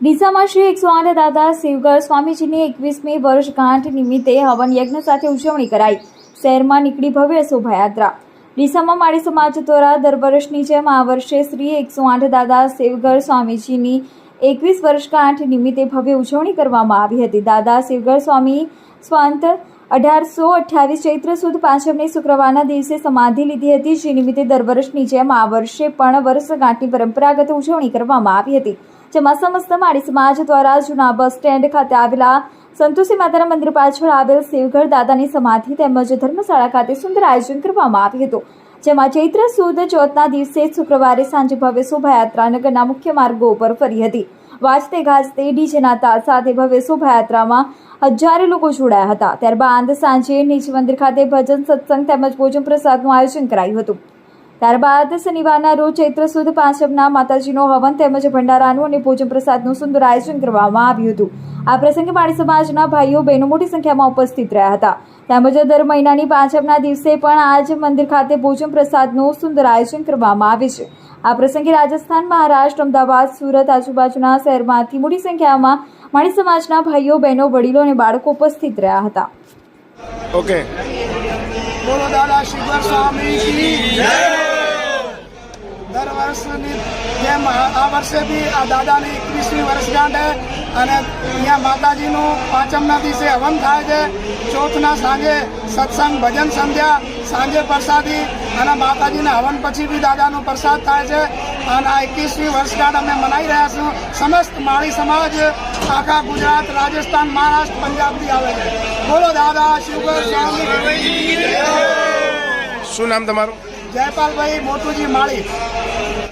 ડીસામાં શ્રી 108 દાદા શિવગર સ્વામીજીની 21મી વર્ષગાંઠ નિમિત્તે હવન યજ્ઞ સાથે ઉજવણી કરાઈ। શહેરમાં નીકળી ભવ્ય શોભાયાત્રા। ડીસામાં માળી સમાજ દ્વારા દર વર્ષની જેમ આ વર્ષે શ્રી 108 દાદા શિવગર સ્વામીજીની 21 વર્ષગાંઠ નિમિત્તે ભવ્ય ઉજવણી કરવામાં આવી હતી। દાદા શિવગર સ્વામી સ્વાંત 1828 ચૈત્ર સુદ પાંચમની શુક્રવારના દિવસે સમાધિ લીધી હતી, જે નિમિત્તે દર વર્ષની જેમ આ વર્ષે પણ વર્ષગાંઠની પરંપરાગત ઉજવણી કરવામાં આવી હતી, જેમાં સમસ્ત માળી સમાજ દ્વારા જૂના બસ સ્ટેન્ડ ખાતે આવેલા સંતોષી માતાના મંદિર પાછળ આવેલ શિવગર દાદાની સમાધિ તેમજ ધર્મશાળા ખાતે સુંદર આયોજન કરવામાં આવ્યું હતું, જેમાં ચૈત્ર સુદ ચોથના દિવસે શુક્રવારે સાંજે ભવ્ય શોભાયાત્રા નગરના મુખ્ય માર્ગો પર ફરી હતી। વાજતે ગાજતે ડીજેના તાલ સાથે ભવ્ય શોભાયાત્રામાં હજારો લોકો જોડાયા હતા। ત્યારબાદ સાંજે નીચ મંદિર ખાતે ભજન સત્સંગ તેમજ ભોજન પ્રસાદનું આયોજન કરાયું હતું। ત્યારબાદ શનિવારના રોજ ચૈત્ર સુદ પાંચમના માતાજીનો હવન તેમજ ભંડારાનું અને ભોજન પ્રસાદનું સુંદર આયોજન કરવામાં આવ્યું હતું। આ પ્રસંગે માળી સમાજના ભાઈઓ બહેનો મોટી સંખ્યામાં ઉપસ્થિત રહ્યા હતા। તેમજ દર મહિનાની પાંચમના દિવસે પણ આ જ મંદિર ખાતે ભોજન પ્રસાદનું સુંદર આયોજન કરવામાં આવે છે। આ પ્રસંગે રાજસ્થાન, મહારાષ્ટ્ર, અમદાવાદ, સુરત આજુબાજુના શહેરમાંથી મોટી સંખ્યામાં માળી સમાજના ભાઈઓ બહેનો વડીલો અને બાળકો ઉપસ્થિત રહ્યા હતા। ઓકે, બોલો દાદા શિવગર સ્વામી કી જય। દર વર્ષની જેમ આ વર્ષે બી આ દાદાની 21મી વર્ષગાંઠ છે અને અહીંયા માતાજીનું પાંચમના દિવસે હવન થાય છે, ચોથના સાંજે સત્સંગ, ભજન, સંધ્યા, સાંજે પ્રસાદી અને માતાજીના હવન પછી બી દાદાનો પ્રસાદ થાય છે અને આ 21મી વર્ષગાંઠ અમે મનાવી રહ્યા છું। સમસ્ત માળી સમાજ આખા ગુજરાત, રાજસ્થાન, મહારાષ્ટ્ર, પંજાબથી આવે છે। બોલો દાદા શિવગર સ્વામી કી જય। શું નામ તમારું? જયપાલભાઈ મોટુજી માળી।